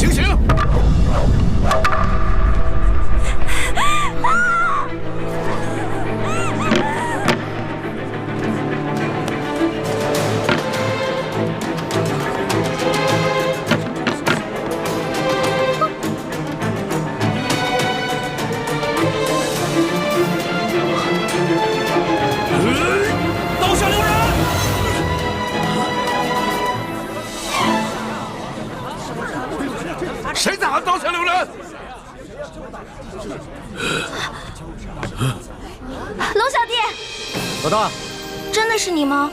醒醒！刀下留人！谁在喊刀下留人？龙小弟，老大，真的是你吗？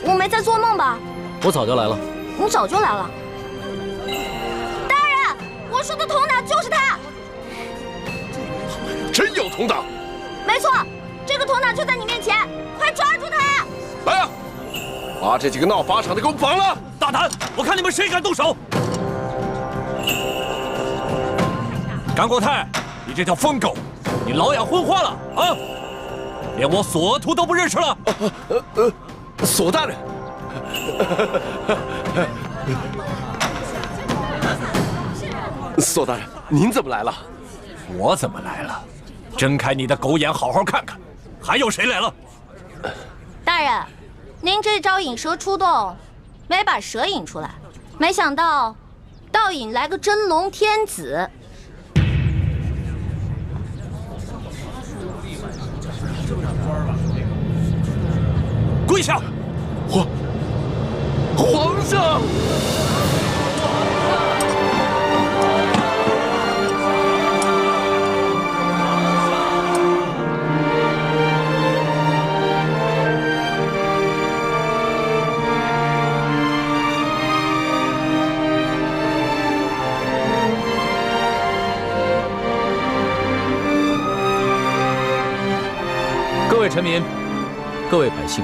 我没在做梦吧？我早就来了。你早就来了。大人，我说的佟党就是他。真有佟党？没错，这个佟党就在你面前，快抓住他！来呀，把这几个闹法场的给我绑了！大胆！我看你们谁敢动手！甘国泰，你这条疯狗，你老养昏花了啊！连我索图都不认识了。索大人，索大人，您怎么来了？我怎么来了？睁开你的狗眼，好好看看，还有谁来了？大人，您这招引蛇出洞，没把蛇引出来，没想到倒引来个真龙天子。跪下！皇上！各位臣民，各位百姓，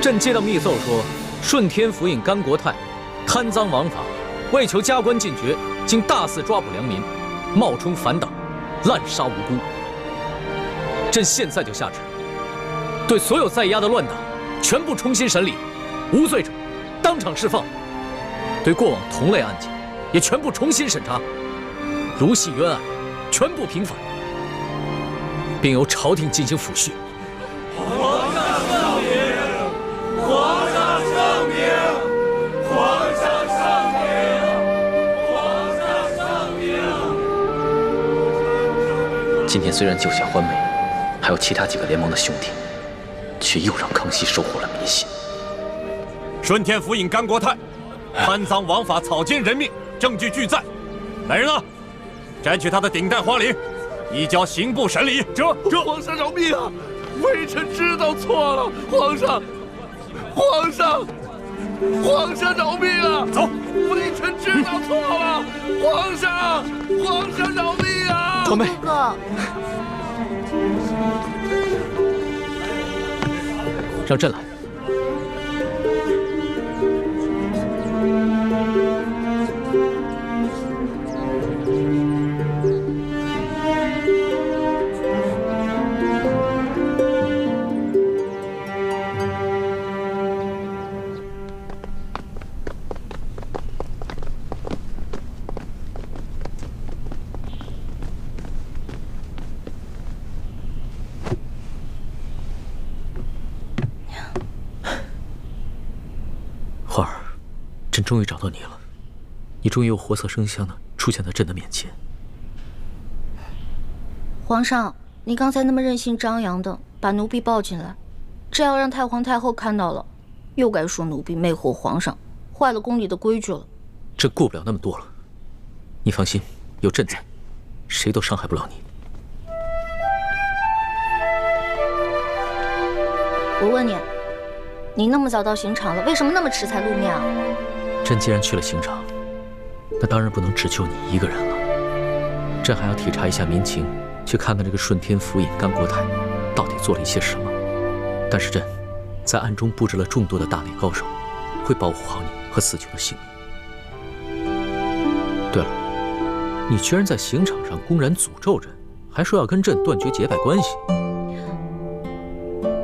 朕接到密奏说，顺天府尹甘国泰贪赃枉法，为求加官进爵，竟大肆抓捕良民，冒充反党，滥杀无辜。朕现在就下旨，对所有在押的乱党全部重新审理，无罪者当场释放；对过往同类案件也全部重新审查，如系冤案，全部平反，并由朝廷进行抚恤。皇上圣明！皇上圣明！皇上圣明！皇上圣明！今天虽然救下欢美，还有其他几个联盟的兄弟，却又让康熙收获了民心。顺天府尹甘国泰贪赃枉法，草菅人命，证据俱在。来人啊，摘取他的顶戴花翎，移交刑部审理。这皇上饶命啊！微臣知道错了，皇上饶命啊！走，微臣知道错了，皇上饶命啊！欢美，哥，让朕来。花儿，朕终于找到你了，你终于又活色生香的出现在朕的面前。皇上，你刚才那么任性张扬的把奴婢抱进来，这要让太皇太后看到了，又该说奴婢魅惑皇上，坏了宫里的规矩了。朕顾不了那么多了，你放心，有朕在，谁都伤害不了你。我问你，你那么早到刑场了，为什么那么迟才露面啊？朕既然去了刑场，那当然不能只救你一个人了。朕还要体察一下民情，去看看这个顺天府尹甘国泰到底做了一些什么。但是朕在暗中布置了众多的大内高手，会保护好你和四舅的性命。对了，你居然在刑场上公然诅咒朕，还说要跟朕断绝结拜关系。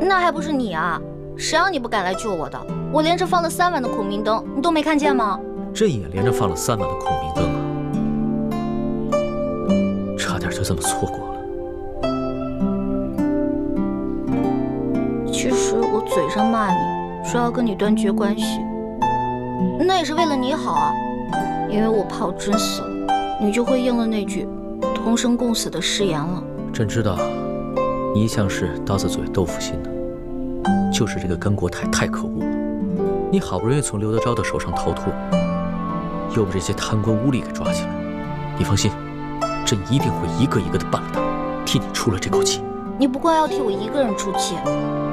那还不是你啊！谁让你不敢来救我的？我连着放了3晚的孔明灯，你都没看见吗？朕也连着放了3晚的孔明灯啊，差点就这么错过了。其实我嘴上骂你，说要跟你断绝关系，那也是为了你好啊。因为我怕我真死了，你就会应了那句同生共死的誓言了。朕知道，你一向是刀子嘴豆腐心的，就是这个甘国泰太可恶了。你好不容易从刘德昭的手上逃脱，又被这些贪官污吏给抓起来。你放心，朕一定会一个一个的办了他，替你出了这口气。你不光要替我一个人出气，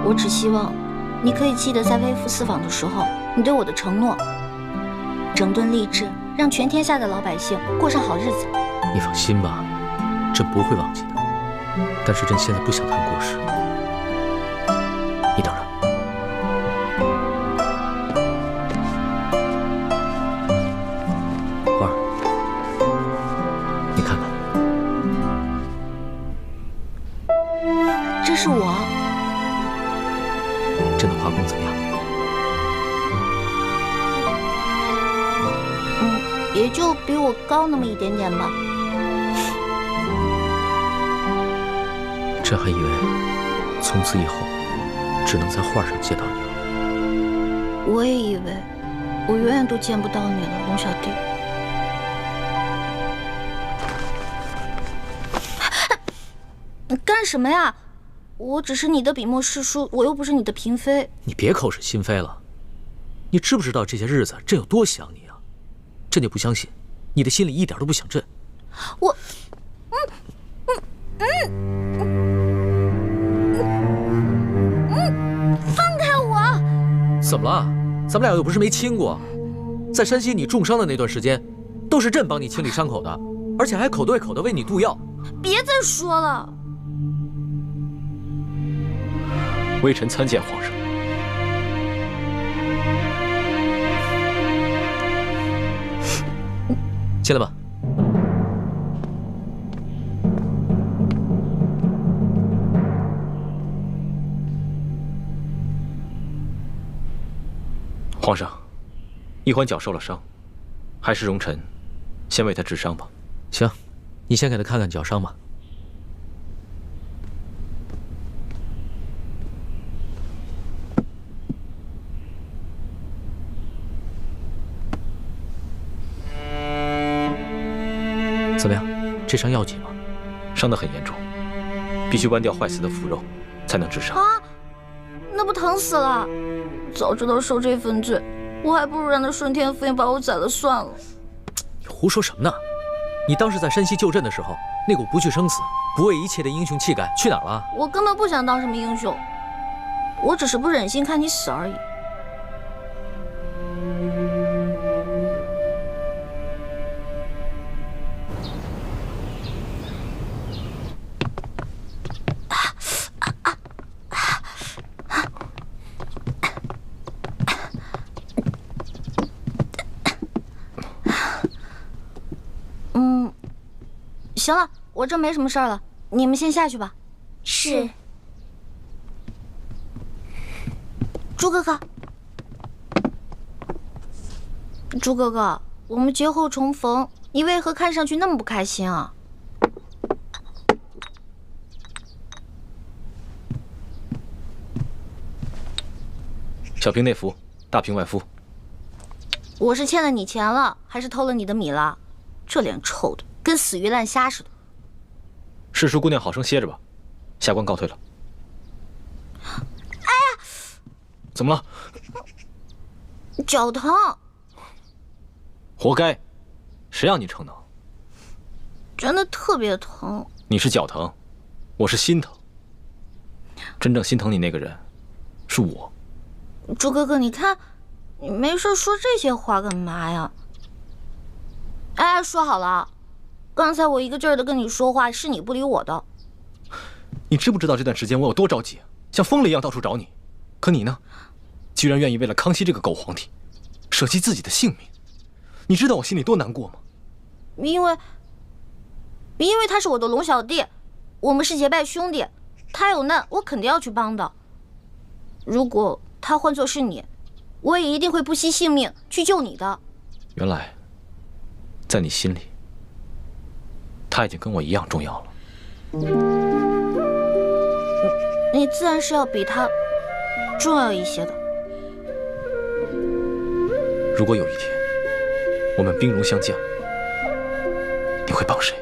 我只希望你可以记得在微服私访的时候你对我的承诺，整顿吏治，让全天下的老百姓过上好日子。你放心吧，朕不会忘记的。但是朕现在不想谈国事，你等着。花儿，你看看，这是我。朕的画工怎么样？也就比我高那么一点点吧。朕还以为从此以后只能在画上见到你了。我也以为我永远都见不到你了，龙小弟。你干什么呀？我只是你的笔墨诗书，我又不是你的嫔妃。你别口是心非了。你知不知道这些日子朕有多想你啊？朕就不相信你的心里一点都不想朕。我，放开我！怎么了？咱们俩又不是没亲过。在山西你重伤的那段时间，都是朕帮你清理伤口的，而且还口对口的为你渡药。别再说了。微臣参见皇上。进来吧。皇上，一环脚受了伤，还是容臣先为他治伤吧。行，你先给他看看脚伤吧。怎么样？这伤要紧吗？伤得很严重，必须剜掉坏死的腐肉，才能治伤。啊，那不疼死了！早知道受这份罪，我还不如让那顺天府尹把我宰了算了。你胡说什么呢？你当时在山西救朕的时候，那股不惧生死、不畏一切的英雄气概去哪儿了？我根本不想当什么英雄，我只是不忍心看你死而已。行了，我这没什么事儿了，你们先下去吧。是。朱哥哥，朱哥哥，我们节后重逢，你为何看上去那么不开心啊？小平内服，大平外敷。我是欠了你钱了，还是偷了你的米了？这脸臭的跟死鱼烂虾似的。世淑姑娘好生歇着吧，下官告退了。哎呀，怎么了？脚疼。活该，谁让你逞能？真的特别疼。你是脚疼，我是心疼。真正心疼你那个人，是我。朱哥哥，你看，你没事说这些话干嘛呀？哎，说好了，刚才我一个劲儿的跟你说话，是你不理我的。你知不知道这段时间我有多着急，像疯了一样到处找你？可你呢，居然愿意为了康熙这个狗皇帝，舍弃自己的性命。你知道我心里多难过吗？因为他是我的龙小弟，我们是结拜兄弟，他有难我肯定要去帮的。如果他换作是你，我也一定会不惜性命去救你的。原来，在你心里，他已经跟我一样重要了。你自然是要比他重要一些的。如果有一天我们兵戎相见，你会帮谁？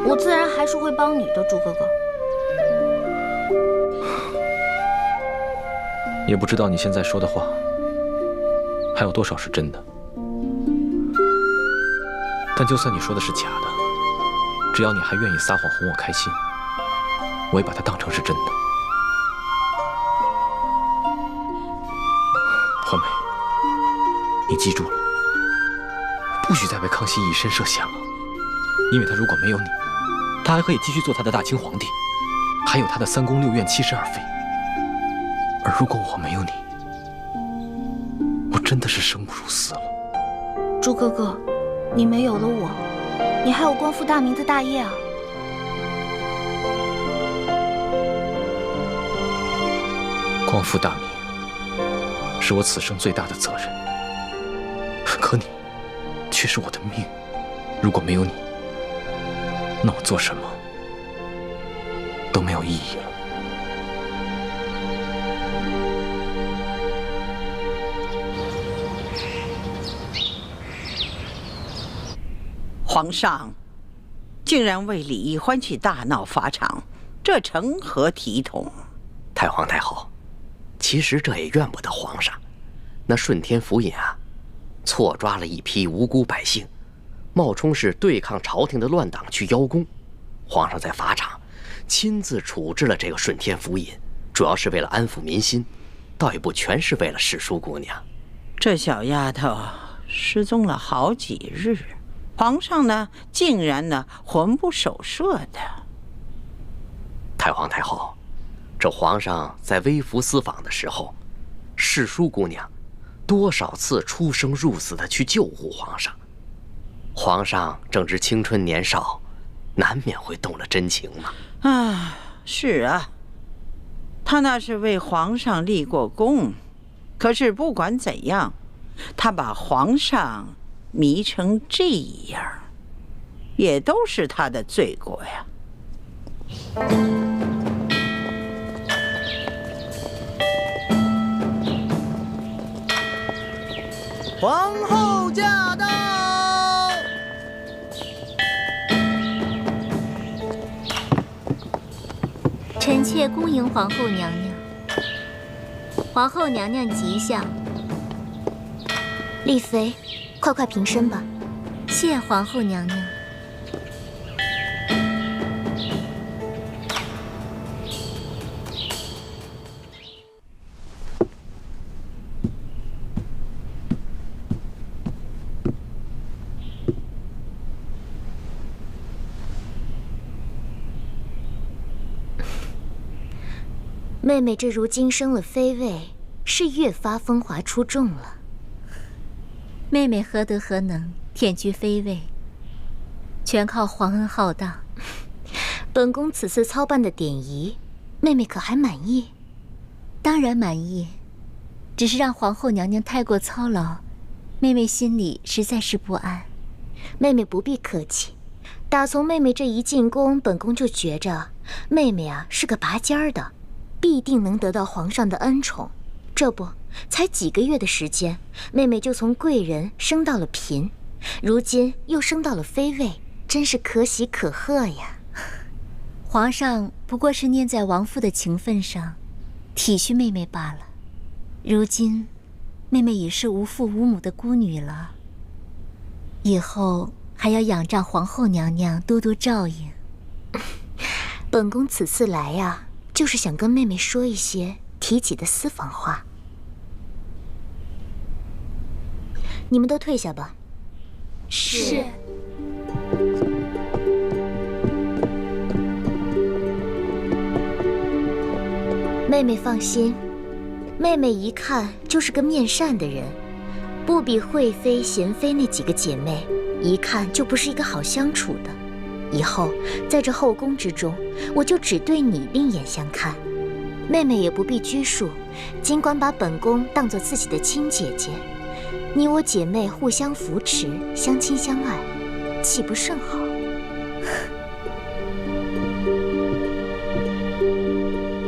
我自然还是会帮你的，朱哥哥。也不知道你现在说的话还有多少是真的。但就算你说的是假的，只要你还愿意撒谎哄我开心，我也把它当成是真的。环美，你记住了，不许再为康熙以身涉险了。因为他如果没有你，他还可以继续做他的大清皇帝，还有他的3宫6院72妃。而如果我没有你，我真的是生不如死了。朱哥哥，你没有了我，你还有光复大明的大业啊！光复大明是我此生最大的责任，可你却是我的命。如果没有你，那我做什么都没有意义了。皇上竟然为李义欢去大闹法场，这成何体统？太皇太后，其实这也怨不得皇上。那顺天府尹啊，错抓了一批无辜百姓，冒充是对抗朝廷的乱党去邀功。皇上在法场亲自处置了这个顺天府尹，主要是为了安抚民心，倒也不全是为了世淑姑娘。这小丫头失踪了好几日，皇上呢竟然呢魂不守舍的。太皇太后，这皇上在微服私访的时候，世淑姑娘多少次出生入死的去救护皇上。皇上正值青春年少，难免会动了真情嘛。啊，是啊，他那是为皇上立过功，可是不管怎样，他把皇上迷成这样，也都是他的罪过呀。皇后驾到！臣妾恭迎皇后娘娘。皇后娘娘吉祥。丽妃，快快平身吧。谢皇后娘娘。妹妹这如今升了妃位，是越发风华出众了。妹妹何德何能，忝居妃位，全靠皇恩浩荡。本宫此次操办的典仪，妹妹可还满意？当然满意，只是让皇后娘娘太过操劳，妹妹心里实在是不安。妹妹不必客气，打从妹妹这一进宫，本宫就觉着妹妹啊是个拔尖儿的，必定能得到皇上的恩宠。这不，才几个月的时间，妹妹就从贵人升到了嫔，如今又升到了妃位，真是可喜可贺呀。皇上不过是念在王父的情分上，体恤妹妹罢了。如今，妹妹已是无父无母的孤女了，以后还要仰仗皇后娘娘多多照应。本宫此次来呀，就是想跟妹妹说一些提起的私房话。你们都退下吧。是。妹妹放心，妹妹一看就是个面善的人，不比惠妃、娴妃那几个姐妹，一看就不是一个好相处的。以后在这后宫之中，我就只对你另眼相看。妹妹也不必拘束，尽管把本宫当作自己的亲姐姐。你我姐妹互相扶持，相亲相爱，岂不甚好？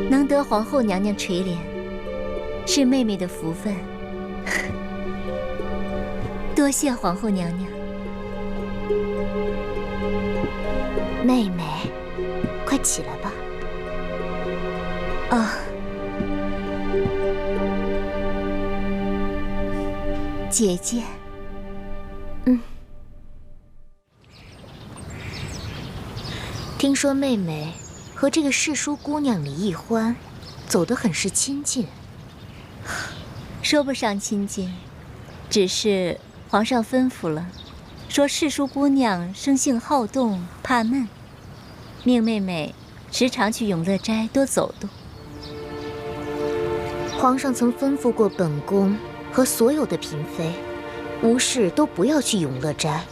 能得皇后娘娘垂怜，是妹妹的福分。多谢皇后娘娘。妹妹，快起来吧。啊，姐姐。听说妹妹和这个世书姑娘李易欢走得很是亲近。说不上亲近，只是皇上吩咐了，说世书姑娘生性好动，怕闷，命妹妹时常去永乐斋多走动。皇上曾吩咐过本宫和所有的嫔妃，无事都不要去永乐斋。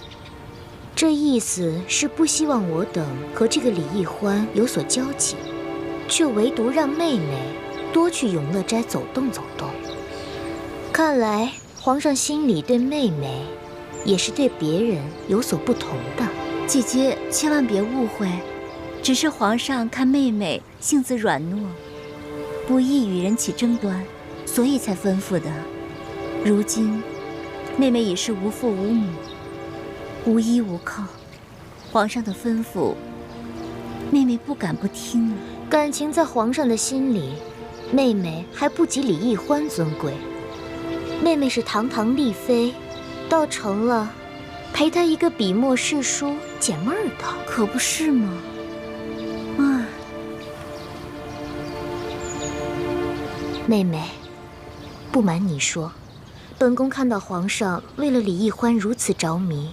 这意思是不希望我等和这个李易欢有所交集，却唯独让妹妹多去永乐斋走动走动。看来皇上心里对妹妹，也是对别人有所不同的。姐姐千万别误会，只是皇上看妹妹性子软糯，不易与人起争端，所以才吩咐的。如今妹妹已是无父无母，无依无靠，皇上的吩咐，妹妹不敢不听啊。感情在皇上的心里，妹妹还不及李易欢尊贵。妹妹是堂堂丽妃，倒成了陪她一个笔墨世书解闷儿的，可不是吗？啊，妹妹，不瞒你说，本宫看到皇上为了李易欢如此着迷，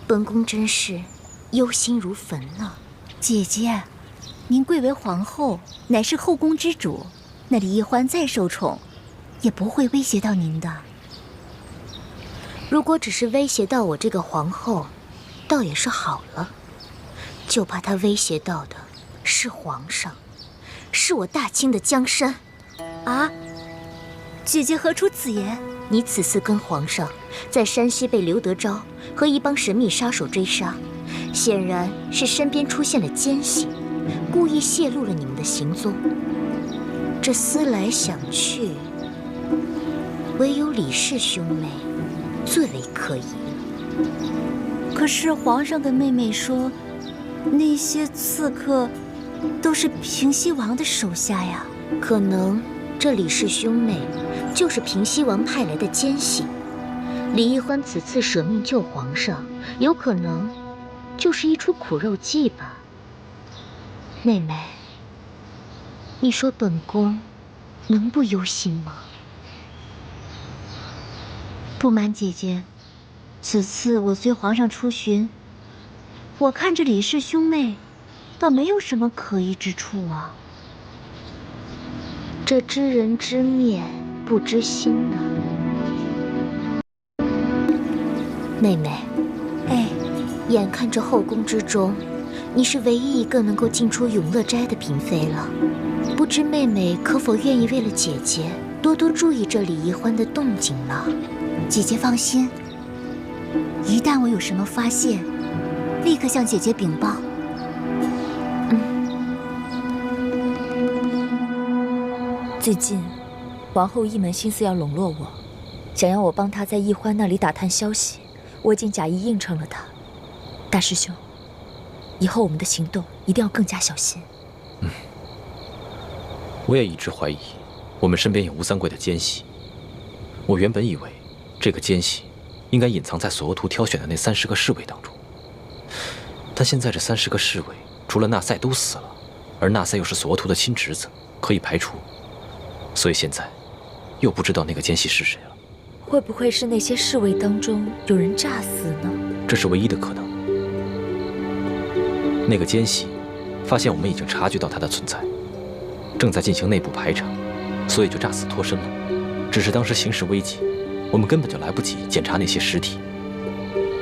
本宫真是忧心如焚呢。姐姐，您贵为皇后，乃是后宫之主，那李易欢再受宠，也不会威胁到您的。如果只是威胁到我这个皇后，倒也是好了。就怕他威胁到的是皇上，是我大清的江山。啊！姐姐何出此言？你此次跟皇上在山西被刘德昭和一帮神秘杀手追杀，显然是身边出现了奸细，故意泄露了你们的行踪。这思来想去，唯有李氏兄妹最为可疑了。可是皇上跟妹妹说，那些刺客都是平西王的手下呀。可能这李氏兄妹就是平西王派来的奸细。李易欢此次舍命救皇上，有可能就是一出苦肉计吧。妹妹，你说本宫能不忧心吗？不瞒姐姐，此次我随皇上出巡，我看这李氏兄妹倒没有什么可疑之处啊。这知人知面不知心呢。妹妹，哎，眼看着后宫之中，你是唯一一个能够进出永乐斋的嫔妃了，不知妹妹可否愿意为了姐姐多多注意这李易欢的动静呢？姐姐放心，一旦我有什么发现，立刻向姐姐禀报。最近，皇后一门心思要笼络我，想要我帮她在易欢那里打探消息，我已经假意应承了她。大师兄，以后我们的行动一定要更加小心。我也一直怀疑，我们身边有吴三桂的奸细。我原本以为，这个奸细应该隐藏在索额图挑选的那30个侍卫当中，但现在这30个侍卫，除了纳赛都死了，而纳赛又是索额图的亲侄子，可以排除。所以现在，又不知道那个奸细是谁了。会不会是那些侍卫当中有人诈死呢？这是唯一的可能。那个奸细发现我们已经察觉到他的存在，正在进行内部排查，所以就诈死脱身了。只是当时形势危急，我们根本就来不及检查那些尸体，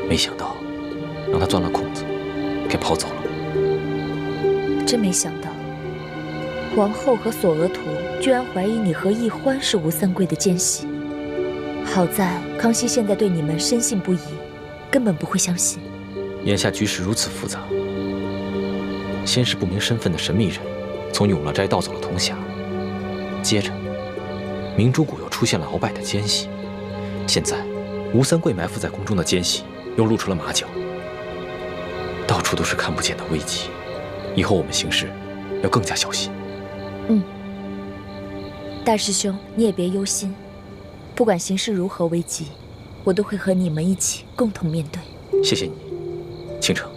没想到让他钻了空子，给跑走了。真没想到，皇后和索额图居然怀疑你和易欢是吴三桂的奸细。好在康熙现在对你们深信不疑，根本不会相信。眼下局势如此复杂，先是不明身份的神秘人从永乐斋盗走了铜匣，接着明珠谷又出现了鳌拜的奸细，现在吴三桂埋伏在宫中的奸细又露出了马脚，到处都是看不见的危机。以后我们行事要更加小心。大师兄，你也别忧心，不管形势如何危急，我都会和你们一起共同面对。谢谢你，倾城。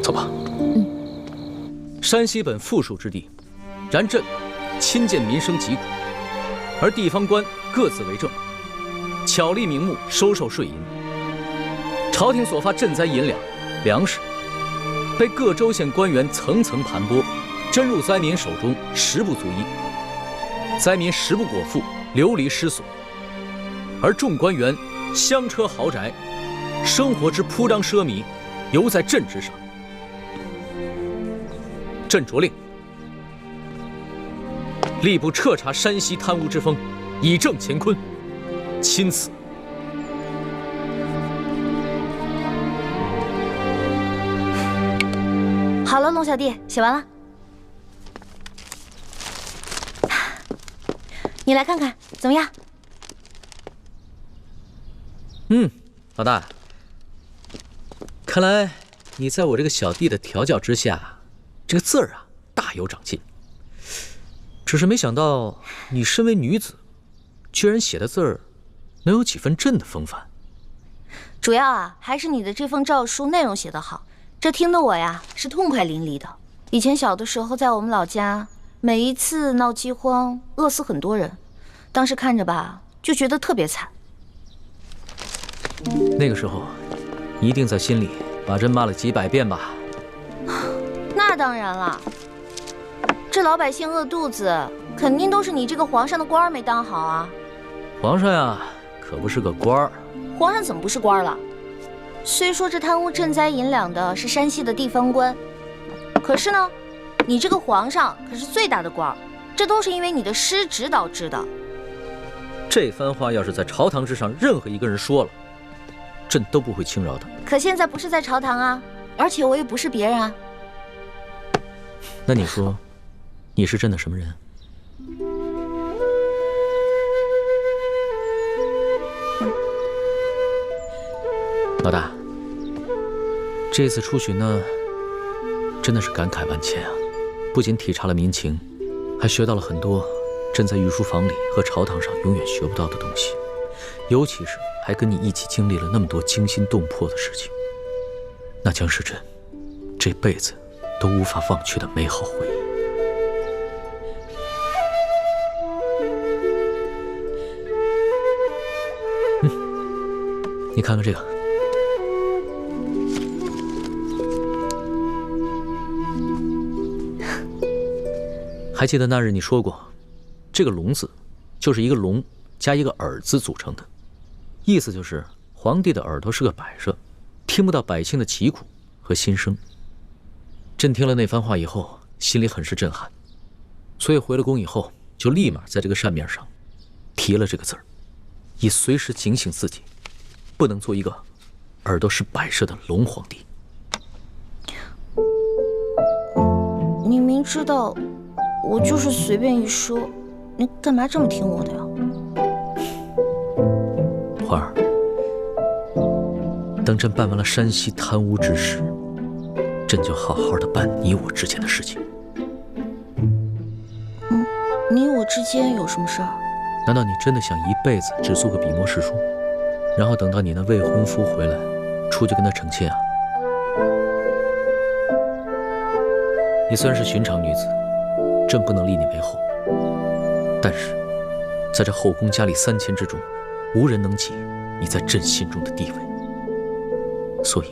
走吧。山西本富庶之地，然朕亲见民生疾苦，而地方官各自为政，巧立名目收受税银。朝廷所发赈灾银两、粮食，被各州县官员层层盘剥，真入灾民手中，实不足一。灾民食不果腹，流离失所，而众官员香车豪宅，生活之铺张奢靡，犹在朕之上。朕着令，吏部彻查山西贪污之风，以正乾坤。钦此。好了，龙小弟，写完了。你来看看怎么样？老大，看来你在我这个小弟的调教之下，这个字儿啊大有长进。只是没想到你身为女子，居然写的字儿能有几分朕的风范。主要啊，还是你的这封诏书内容写得好，这听得我呀是痛快淋漓的。以前小的时候，在我们老家，每一次闹饥荒，饿死很多人，当时看着吧，就觉得特别惨。那个时候，你一定在心里把朕骂了几百遍吧？那当然了，这老百姓饿肚子，肯定都是你这个皇上的官儿没当好啊。皇上呀，可不是个官儿。皇上怎么不是官了？虽说这贪污赈灾银两的是山西的地方官，可是呢，你这个皇上可是最大的官儿，这都是因为你的失职导致的。这番话要是在朝堂之上任何一个人说了，朕都不会轻饶的。可现在不是在朝堂啊，而且我也不是别人啊。那你说，你是朕的什么人？老大，这次出巡呢，真的是感慨万千啊！不仅体察了民情，还学到了很多朕在御书房里和朝堂上永远学不到的东西，尤其是还跟你一起经历了那么多惊心动魄的事情，那将是朕这辈子都无法忘却的美好回忆。你看看这个，还记得那日你说过，这个龙字就是一个龙加一个耳字组成的，意思就是皇帝的耳朵是个摆设，听不到百姓的疾苦和心声。朕听了那番话以后，心里很是震撼，所以回了宫以后，就立马在这个扇面上提了这个字儿，以随时警醒自己，不能做一个耳朵是摆设的龙皇帝。你明知道我就是随便一说，你干嘛这么听我的呀？花儿，等朕办完了山西贪污之事，朕就好好的办你我之间的事情。你我之间有什么事儿？难道你真的想一辈子只做个笔墨侍书，然后等到你那未婚夫回来，出去跟他成亲啊？你虽然是寻常女子，朕不能立你为后，但是在这后宫佳丽3000之中，无人能及你在朕心中的地位，所以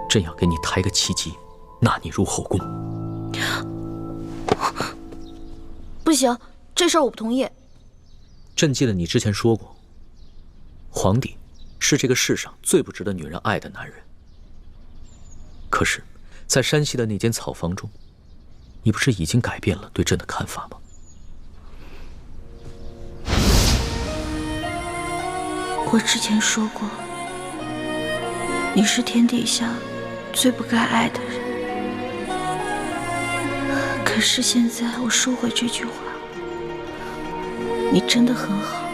朕要给你抬个旗级，纳你入后宫。不行，这事儿我不同意。朕记得你之前说过，皇帝是这个世上最不值得女人爱的男人。可是，在山西的那间草房中，你不是已经改变了对朕的看法吗？我之前说过，你是天底下最不该爱的人。可是现在我收回这句话，你真的很好。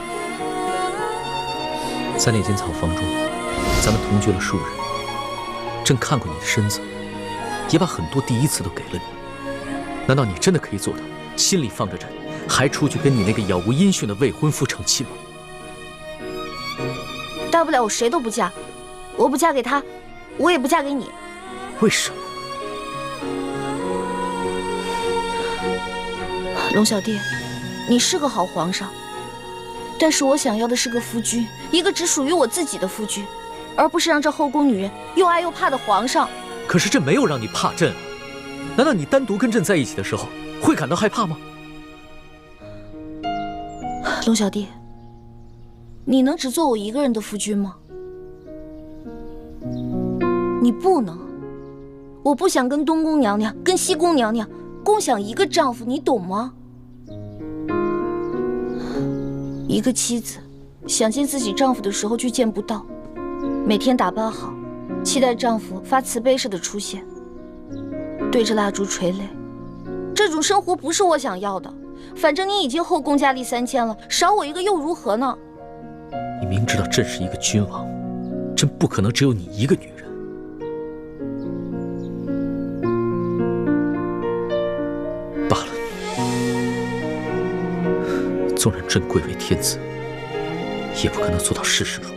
在那间草房中，咱们同居了数日，朕看过你的身子，也把很多第一次都给了你。难道你真的可以做到心里放着朕，还出去跟你那个杳无音讯的未婚夫成亲吗？大不了我谁都不嫁，我不嫁给他，我也不嫁给你。为什么？龙小弟，你是个好皇上，但是我想要的是个夫君，一个只属于我自己的夫君，而不是让这后宫女人又爱又怕的皇上。可是朕没有让你怕朕啊，难道你单独跟朕在一起的时候会感到害怕吗？龙小弟，你能只做我一个人的夫君吗？你不能。我不想跟东宫娘娘、跟西宫娘娘共享一个丈夫，你懂吗？一个妻子想见自己丈夫的时候却见不到，每天打扮好，期待丈夫发慈悲似的出现，对着蜡烛垂泪，这种生活不是我想要的。反正你已经后宫佳丽3000了，少我一个又如何呢？你明知道朕是一个君王，朕不可能只有你一个女人。罢了，纵然朕贵为天子，也不可能做到事事如意。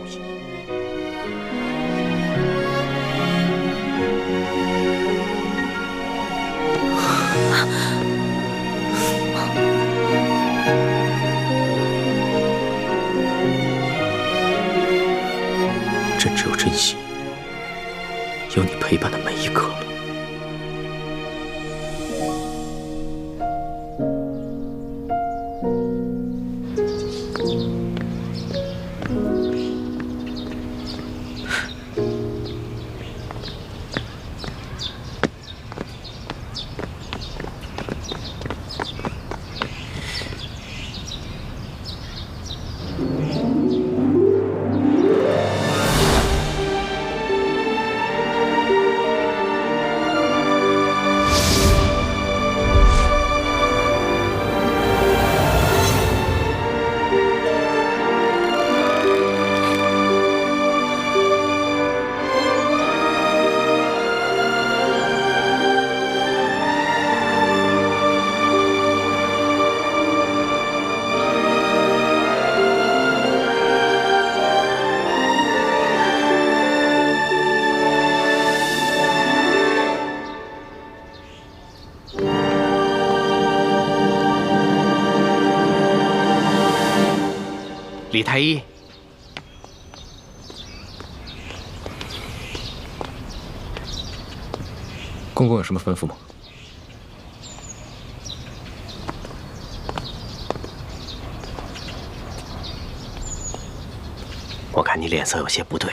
朕只有珍惜有你陪伴的每一刻了。李太医，公公有什么吩咐吗？我看你脸色有些不对，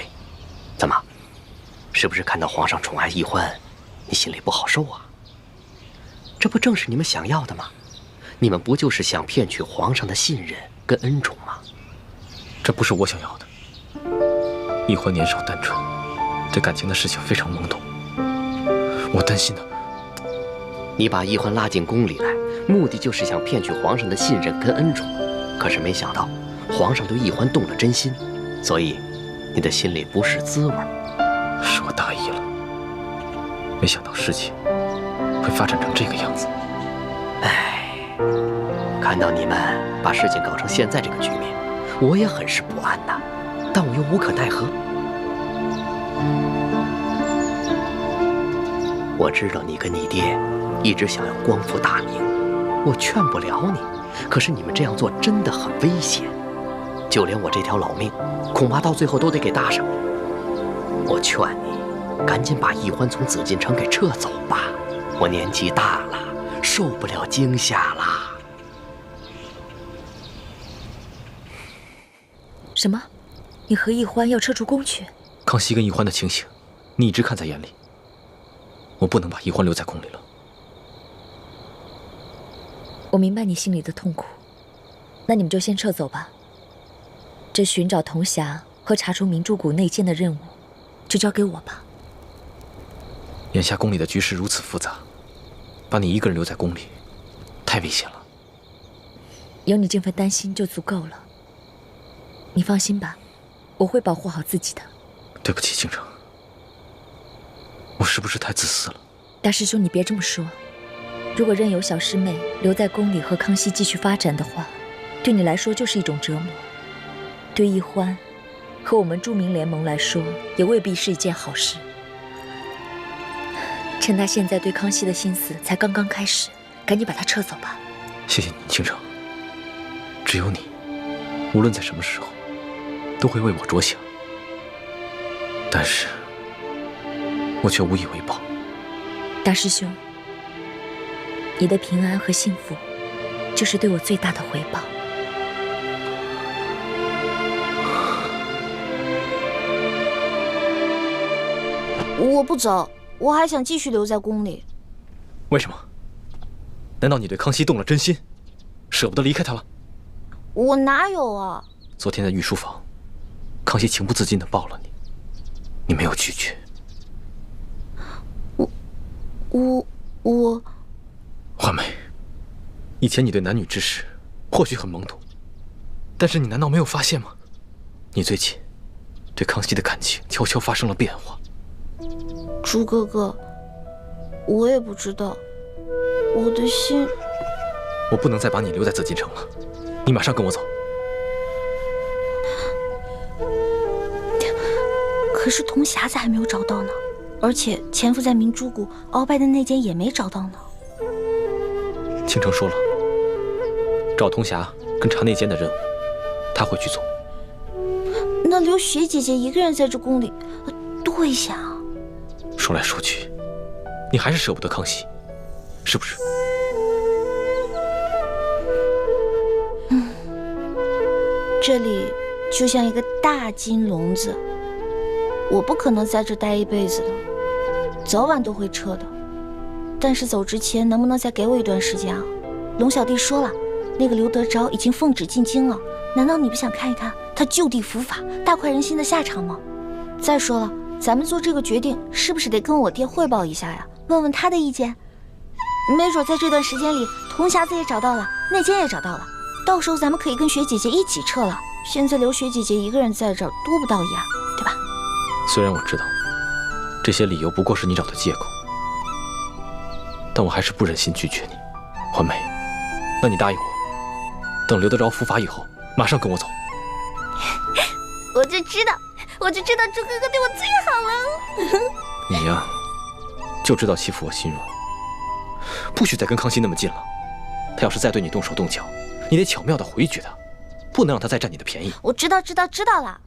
怎么？是不是看到皇上宠爱奕欢，你心里不好受啊？这不正是你们想要的吗？你们不就是想骗取皇上的信任跟恩宠吗？这不是我想要的。奕欢年少单纯，对感情的事情非常懵懂。我担心的。你把奕欢拉进宫里来，目的就是想骗取皇上的信任跟恩宠。可是没想到，皇上对奕欢动了真心，所以你的心里不是滋味。是我大意了，没想到事情会发展成这个样子。唉，看到你们把事情搞成现在这个局面，我也很是不安呐，但我又无可奈何。我知道你跟你爹一直想要光复大明，我劝不了你，可是你们这样做真的很危险，就连我这条老命，恐怕到最后都得给搭上。我劝你，赶紧把奕欢从紫禁城给撤走吧，我年纪大了，受不了惊吓啦。什么？你和奕欢要撤出宫去？康熙跟奕欢的情形，你一直看在眼里。我不能把奕欢留在宫里了。我明白你心里的痛苦，那你们就先撤走吧。这寻找铜匣和查出明珠谷内奸的任务，就交给我吧。眼下宫里的局势如此复杂，把你一个人留在宫里，太危险了。有你这份担心就足够了。你放心吧，我会保护好自己的。对不起，倾城，我是不是太自私了？大师兄，你别这么说。如果任由小师妹留在宫里和康熙继续发展的话，对你来说就是一种折磨。对奕欢和我们著名联盟来说，也未必是一件好事。趁他现在对康熙的心思才刚刚开始，赶紧把他撤走吧。谢谢你，倾城。只有你，无论在什么时候，都会为我着想。但是，我却无以为报。大师兄，你的平安和幸福，就是对我最大的回报。我不走，我还想继续留在宫里。为什么？难道你对康熙动了真心，舍不得离开他了？我哪有啊！昨天在御书房，康熙情不自禁地抱了你，你没有拒绝。我，华梅，以前你对男女之事或许很懵懂，但是你难道没有发现吗？你最近对康熙的感情悄悄发生了变化。朱哥哥，我也不知道，我的心……我不能再把你留在紫禁城了，你马上跟我走。可是铜匣子还没有找到呢，而且潜伏在明珠谷鳌拜的内奸也没找到呢。倾城说了，找铜匣跟查内奸的任务，他会去做。那留雪姐姐一个人在这宫里，多危险啊！说来说去，你还是舍不得康熙，是不是？这里就像一个大金笼子，我不可能在这待一辈子的，早晚都会撤的。但是走之前能不能再给我一段时间啊？龙小弟说了，那个刘德昭已经奉旨进京了，难道你不想看一看他就地伏法、大快人心的下场吗？再说了，咱们做这个决定是不是得跟我爹汇报一下呀？问问他的意见。没准在这段时间里，铜匣子也找到了，内奸也找到了，到时候咱们可以跟雪姐姐一起撤了。现在留雪姐姐一个人在这儿，多不道义啊，对吧？虽然我知道这些理由不过是你找的借口，但我还是不忍心拒绝你。环梅，那你答应我，等刘德昭伏法以后，马上跟我走。我就知道朱哥哥对我最好了。你呀，就知道欺负我心软，不许再跟康熙那么近了。他要是再对你动手动脚，你得巧妙地回绝他，不能让他再占你的便宜。我知道了。